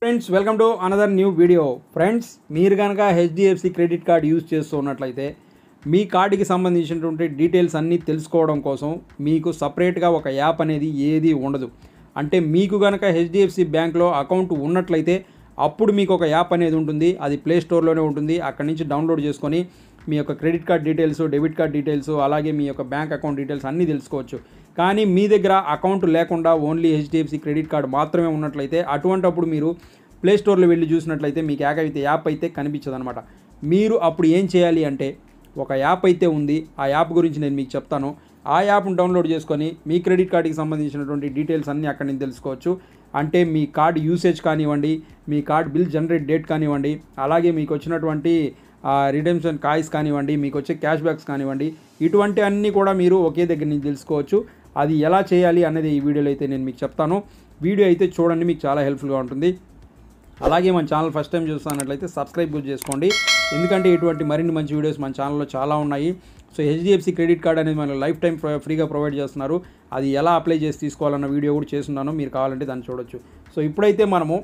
Friends welcome to another new video. Friends మీరు కనుక HDFC credit card use చేస్తున్నట్లయితే మీ కార్డుకి సంబంధించినటువంటి డీటెయిల్స్ అన్నీ తెలుసుకోవడం కోసం మీకు సపరేట్గా ఒక యాప్ అనేది ఏది ఉండదు. అంటే మీకు కనుక హెచ్డిఎఫ్సి బ్యాంక్లో అకౌంట్ ఉన్నట్లయితే అప్పుడు మీకు ఒక యాప్ అనేది ఉంటుంది. అది ప్లే స్టోర్లోనే ఉంటుంది. అక్కడి నుంచి డౌన్లోడ్ చేసుకొని మీ యొక్క credit card details, debit card details, అలాగే మీ యొక్క బ్యాంక్ అకౌంట్ డీటెయిల్స్ అన్నీ తెలుసుకోవచ్చు. కానీ మీ దగ్గర అకౌంట్ లేకుండా ఓన్లీ హెచ్డిఎఫ్సి క్రెడిట్ కార్డ్ మాత్రమే ఉన్నట్లయితే అటువంటప్పుడు మీరు ప్లే స్టోర్లో వెళ్ళి చూసినట్లయితే మీకు యాప్ అయితే కనిపించదనమాట. మీరు అప్పుడు ఏం చేయాలి అంటే ఒక యాప్ అయితే ఉంది. ఆ యాప్ గురించి నేను మీకు చెప్తాను. ఆ యాప్ను డౌన్లోడ్ చేసుకొని మీ క్రెడిట్ కార్డుకి సంబంధించినటువంటి డీటెయిల్స్ అన్నీ అక్కడి నుంచి తెలుసుకోవచ్చు. అంటే మీ కార్డ్ యూసేజ్ కానివ్వండి, మీ కార్డ్ బిల్ జనరేట్ డేట్ కానివ్వండి, అలాగే మీకు వచ్చినటువంటి రిడెంప్షన్ కాయిన్స్ కానివ్వండి, మీకు వచ్చే క్యాష్ బ్యాక్స్ కానివ్వండి, ఇటువంటి అన్నీ కూడా మీరు ఒకే దగ్గర నుంచి తెలుసుకోవచ్చు. అది ఎలా చేయాలి అనేది ఈ వీడియోలో అయితే నేను మీకు చెప్తాను. వీడియో అయితే చూడండి, మీకు చాలా హెల్ప్ఫుల్గా ఉంటుంది. అలాగే మన ఛానల్ ఫస్ట్ టైం చూస్తున్నట్లయితే సబ్స్క్రైబ్ చేసుకోండి. ఎందుకంటే ఇటువంటి మరిన్ని మంచి వీడియోస్ మన ఛానల్లో చాలా ఉన్నాయి. సో హెచ్డిఎఫ్సి క్రెడిట్ కార్డ్ అనేది మనకు లైఫ్ టైం ఫ్రీగా ప్రొవైడ్ చేస్తున్నారు. అది ఎలా అప్లై చేసి తీసుకోవాలన్న వీడియో కూడా చేస్తున్నాను, మీరు కావాలంటే దాన్ని చూడొచ్చు. సో ఇప్పుడైతే మనము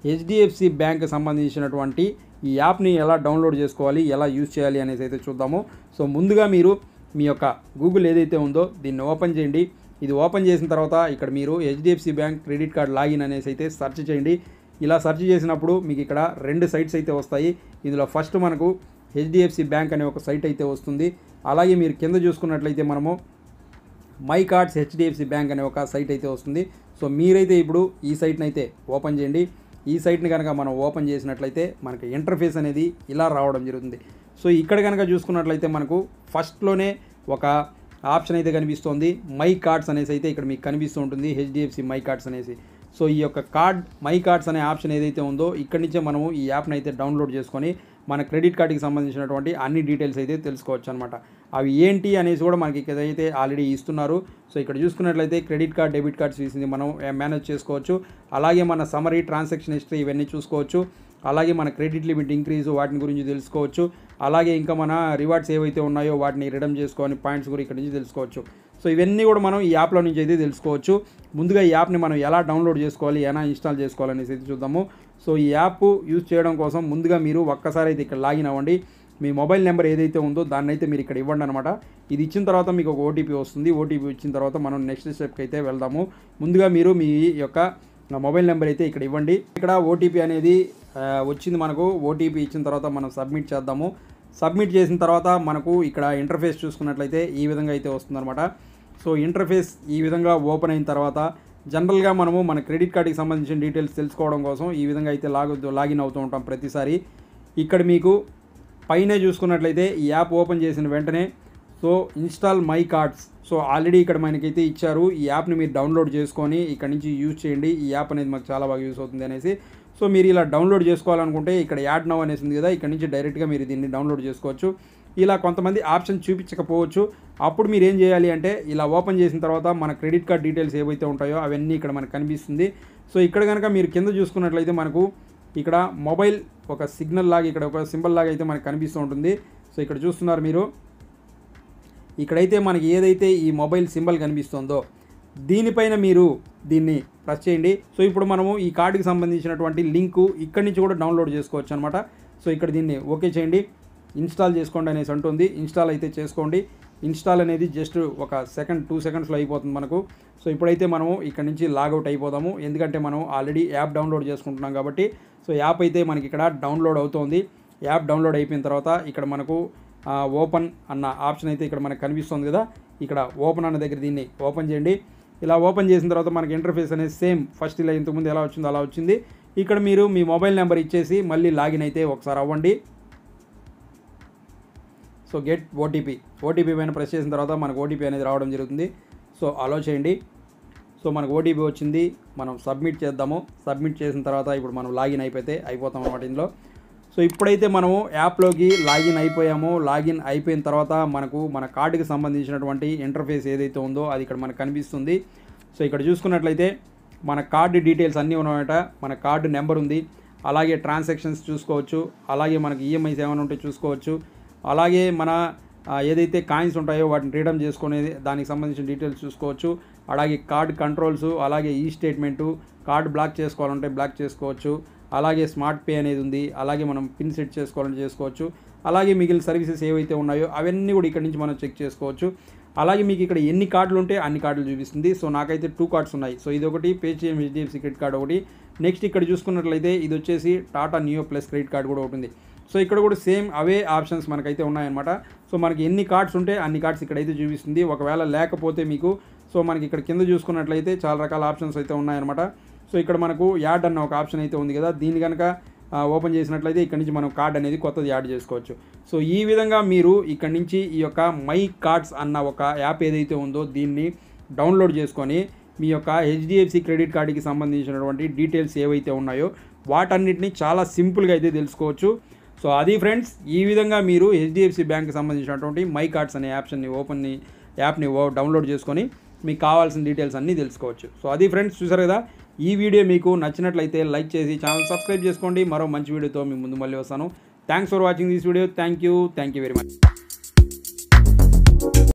హెచ్డిఎఫ్సి బ్యాంక్కి సంబంధించినటువంటి ఈ యాప్ని ఎలా డౌన్లోడ్ చేసుకోవాలి, ఎలా యూజ్ చేయాలి అనేసి అయితే చూద్దాము. సో ముందుగా మీరు మీ యొక్క గూగుల్ ఏదైతే ఉందో దీన్ని ఓపెన్ చేయండి. ఇది ఓపెన్ చేసిన తర్వాత ఇక్కడ మీరు HDFC bank credit card login అనేసి అయితే సెర్చ్ చేయండి. ఇలా సెర్చ్ చేసినప్పుడు మీకు ఇక్కడ 2 సైట్స్ అయితే వస్తాయి. ఇందులో ఫస్ట్ మనకు హెచ్డిఎఫ్సి బ్యాంక్ అనే ఒక సైట్ అయితే వస్తుంది. అలాగే మీరు కింద చూసుకున్నట్లయితే మనము మై కార్డ్స్ హెచ్డిఎఫ్సి బ్యాంక్ అనే ఒక సైట్ అయితే వస్తుంది. సో మీరైతే ఇప్పుడు ఈ సైట్ని అయితే ఓపెన్ చేయండి. ఈ సైట్ని కనుక మనం ఓపెన్ చేసినట్లయితే మనకి ఇంటర్ఫేస్ అనేది ఇలా రావడం జరుగుతుంది. సో ఇక్కడ కనుక చూసుకున్నట్లయితే మనకు ఫస్ట్లోనే ఒక ఆప్షన్ అయితే కనిపిస్తుంది. మై కార్డ్స్ అనేసి అయితే ఇక్కడ మీకు కనిపిస్తూ ఉంటుంది, హెచ్డిఎఫ్సి మై కార్డ్స్ అనేసి. సో ఈ యొక్క మై కార్డ్స్ అనే ఆప్షన్ ఏదైతే ఉందో ఇక్కడి నుంచే మనము ఈ యాప్ని అయితే డౌన్లోడ్ చేసుకొని మన క్రెడిట్ కార్డుకి సంబంధించినటువంటి అన్ని డీటెయిల్స్ అయితే తెలుసుకోవచ్చు అనమాట. అవి ఏంటి అనేసి కూడా మనకి ఇక్కడైతే ఆల్రెడీ ఇస్తున్నారు. సో ఇక్కడ చూసుకున్నట్లయితే క్రెడిట్ కార్డ్, డెబిట్ కార్డ్స్ ఇది మనం మేనేజ్ చేసుకోవచ్చు. అలాగే మన సమరీ, ట్రాన్సాక్షన్ హిస్టరీ ఇవన్నీ చూసుకోవచ్చు. అలాగే మన క్రెడిట్ లిమిట్ ఇంక్రీజ్ వాటిని గురించి తెలుసుకోవచ్చు. అలాగే ఇంకా మన రివార్డ్స్ ఏవైతే ఉన్నాయో వాటిని రిడమ్ చేసుకొని పాయింట్స్ కూడా ఇక్కడ నుంచి తెలుసుకోవచ్చు. సో ఇవన్నీ కూడా మనం ఈ యాప్లో నుంచి అయితే తెలుసుకోవచ్చు. ముందుగా ఈ యాప్ని మనం ఎలా డౌన్లోడ్ చేసుకోవాలి, ఎలా ఇన్స్టాల్ చేసుకోవాలనేసి అయితే చూద్దాము. సో ఈ యాప్ యూజ్ చేయడం కోసం ముందుగా మీరు ఒక్కసారి అయితే ఇక్కడ లాగిన్ అవ్వండి. మీ మొబైల్ నెంబర్ ఏదైతే ఉందో దాన్ని అయితే మీరు ఇక్కడ ఇవ్వండి అనమాట. ఇది ఇచ్చిన తర్వాత మీకు ఒక ఓటీపీ వస్తుంది. ఓటీపీ ఇచ్చిన తర్వాత మనం నెక్స్ట్ స్టెప్కి అయితే వెళ్దాము. ముందుగా మీరు మీ యొక్క మొబైల్ నెంబర్ అయితే ఇక్కడ ఇవ్వండి. ఇక్కడ ఓటీపీ అనేది వచ్చింది. మనకు ఓటీపీ ఇచ్చిన తర్వాత మనం సబ్మిట్ చేద్దాము. సబ్మిట్ చేసిన తర్వాత మనకు ఇక్కడ ఇంటర్ఫేస్ చూసుకున్నట్లయితే ఈ విధంగా అయితే వస్తుందన్నమాట. సో ఇంటర్ఫేస్ ఈ విధంగా ఓపెన్ అయిన తర్వాత జనరల్గా మనము మన క్రెడిట్ కార్డుకి సంబంధించిన డీటెయిల్స్ తెలుసుకోవడం కోసం ఈ విధంగా అయితే లాగిన్ అవుతూ ఉంటాం ప్రతిసారి. ఇక్కడ మీకు పైన చూసుకున్నట్లయితే ఈ యాప్ ఓపెన్ చేసిన వెంటనే so install my cards, so already ఇక్కడ మనకైతే ఇచ్చారు. ఈ యాప్ని మీరు డౌన్లోడ్ చేసుకొని ఇక్కడ నుంచి యూజ్ చేయండి. ఈ యాప్ అనేది మాకు చాలా బాగా యూస్ అవుతుంది అనేసి. సో మీరు ఇలా డౌన్లోడ్ చేసుకోవాలనుకుంటే ఇక్కడ యాడ్ నౌ అనేసి ఉంది కదా, ఇక్కడ నుంచి డైరెక్ట్గా మీరు దీన్ని డౌన్లోడ్ చేసుకోవచ్చు. ఇలా కొంతమంది ఆప్షన్ చూపించకపోవచ్చు. అప్పుడు మీరు ఏం చేయాలి అంటే ఇలా ఓపెన్ చేసిన తర్వాత మన క్రెడిట్ కార్డ్ డీటెయిల్స్ ఏవైతే ఉంటాయో అవన్నీ ఇక్కడ మనకు కనిపిస్తుంది. సో ఇక్కడ కనుక మీరు కింద చూసుకున్నట్లయితే మనకు ఇక్కడ మొబైల్ ఒక సిగ్నల్ లాగా, ఇక్కడ ఒక సింబల్ లాగా అయితే మనకు కనిపిస్తూ ఉంటుంది. సో ఇక్కడ చూస్తున్నారు మీరు, ఇక్కడైతే మనకి ఏదైతే ఈ మొబైల్ సింబల్ కనిపిస్తుందో దీనిపైన మీరు దీన్ని ప్రెస్ చేయండి. సో ఇప్పుడు మనము ఈ కార్డుకి సంబంధించినటువంటి లింకు ఇక్కడి నుంచి కూడా డౌన్లోడ్ చేసుకోవచ్చు అనమాట. సో ఇక్కడ దీన్ని ఓకే చేయండి, ఇన్స్టాల్ చేసుకోండి అనేసి అంటుంది. ఇన్స్టాల్ అయితే చేసుకోండి. ఇన్స్టాల్ అనేది జస్ట్ ఒక 2 సెకండ్స్లో అయిపోతుంది మనకు. సో ఇప్పుడైతే మనము ఇక్కడ నుంచి లాగౌట్ అయిపోదాము. ఎందుకంటే మనం ఆల్రెడీ యాప్ డౌన్లోడ్ చేసుకుంటున్నాం కాబట్టి. సో యాప్ అయితే మనకి ఇక్కడ డౌన్లోడ్ అవుతుంది. యాప్ డౌన్లోడ్ అయిపోయిన తర్వాత ఇక్కడ మనకు ఓపెన్ అన్న ఆప్షన్ అయితే ఇక్కడ మనకు కనిపిస్తుంది కదా, ఇక్కడ ఓపెన్ అన్న దగ్గర దీన్ని ఓపెన్ చేయండి. ఇలా ఓపెన్ చేసిన తర్వాత మనకి ఇంటర్ఫేస్ అనేది సేమ్ ఫస్ట్ ఇలా ఇంతకుముందు ఎలా వచ్చిందో అలా వచ్చింది. ఇక్కడ మీరు మీ మొబైల్ నెంబర్ ఇచ్చేసి మళ్ళీ లాగిన్ అయితే ఒకసారి అవ్వండి. సో గెట్ ఓటీపీ పైన ప్రెస్ చేసిన తర్వాత మనకు ఓటీపీ అనేది రావడం జరుగుతుంది. సో అలో చేయండి. సో మనకు ఓటీపీ వచ్చింది, మనం సబ్మిట్ చేద్దాము. సబ్మిట్ చేసిన తర్వాత ఇప్పుడు మనం లాగిన్ అయిపోతాం అన్నమాట ఇందులో. సో ఇప్పుడైతే మనము యాప్లోకి లాగిన్ అయిపోయాము. లాగిన్ అయిపోయిన తర్వాత మనకు మన కార్డుకి సంబంధించినటువంటి ఇంటర్ఫేస్ ఏదైతే ఉందో అది ఇక్కడ మనకు కనిపిస్తుంది. సో ఇక్కడ చూసుకున్నట్లయితే మన కార్డు డీటెయిల్స్ అన్నీ ఉన్నాయట. మన కార్డు నెంబర్ ఉంది, అలాగే ట్రాన్సాక్షన్స్ చూసుకోవచ్చు, అలాగే మనకి ఈఎంఐస్ ఏమైనా ఉంటే చూసుకోవచ్చు, అలాగే మన ఏదైతే కాయిన్స్ ఉంటాయో వాటిని రీడమ్ చేసుకునేది దానికి సంబంధించిన డీటెయిల్స్ చూసుకోవచ్చు. అలాగే కార్డ్ కంట్రోల్స్, అలాగే ఈ స్టేట్మెంటు, కార్డ్ బ్లాక్ చేసుకోవాలంటే బ్లాక్ చేసుకోవచ్చు. అలాగే స్మార్ట్ పే అనేది ఉంది, అలాగే మనం పిన్ సెట్ చేసుకోవాలని చేసుకోవచ్చు, అలాగే మిగిలిన సర్వీసెస్ ఏవైతే ఉన్నాయో అవన్నీ కూడా ఇక్కడ నుంచి మనం చెక్ చేసుకోవచ్చు. అలాగే మీకు ఇక్కడ ఎన్ని కార్డులు ఉంటే అన్ని కార్డులు చూపిస్తుంది. సో నాకైతే 2 కార్డ్స్ ఉన్నాయి. సో ఇది ఒకటి పేటీఎం హెచ్డిఎఫ్సి క్రెడిట్ కార్డ్ ఒకటి. నెక్స్ట్ ఇక్కడ చూసుకున్నట్లయితే ఇది వచ్చేసి Tata neo plus credit card కూడా ఉంటుంది. సో ఇక్కడ కూడా సేమ్ అవే ఆప్షన్స్ మనకైతే ఉన్నాయన్నమాట. సో మనకి ఎన్ని కార్డ్స్ ఉంటే అన్ని కార్డ్స్ ఇక్కడైతే చూపిస్తుంది. ఒకవేళ లేకపోతే మీకు సో మనకి ఇక్కడ కింద చూసుకున్నట్లయితే చాలా రకాల ఆప్షన్స్ అయితే ఉన్నాయన్నమాట. సో ఇక్కడ మనకు యాడ్ అన్న ఒక ఆప్షన్ అయితే ఉంది కదా, దీన్ని కనుక ఓపెన్ చేసినట్లయితే ఇక్కడ నుంచి మనం కార్డ్ అనేది కొత్తది యాడ్ చేసుకోవచ్చు. సో ఈ విధంగా మీరు ఇక్కడ నుంచి ఈ యొక్క మై కార్డ్స్ అన్న ఒక యాప్ ఏదైతే ఉందో దీన్ని డౌన్లోడ్ చేసుకొని మీ యొక్క హెచ్డిఎఫ్సి క్రెడిట్ కార్డుకి సంబంధించినటువంటి డీటెయిల్స్ ఏవైతే ఉన్నాయో వాటన్నిటిని చాలా సింపుల్గా అయితే తెలుసుకోవచ్చు. సో అది ఫ్రెండ్స్, ఈ విధంగా మీరు హెచ్డిఎఫ్సి బ్యాంక్కి సంబంధించినటువంటి మై కార్డ్స్ అనే యాప్ని డౌన్లోడ్ చేసుకొని మీకు కావాల్సిన డీటెయిల్స్ అన్నీ తెలుసుకోవచ్చు. సో అది ఫ్రెండ్స్, చూసారు కదా, ఈ వీడియో మీకు నచ్చినట్లయితే లైక్ చేసి ఛానల్ సబ్స్క్రైబ్ చేసుకోండి. మరో మంచి వీడియోతో మీ ముందు మళ్ళీ వస్తాను. Thanks for watching this video. Thank you very much.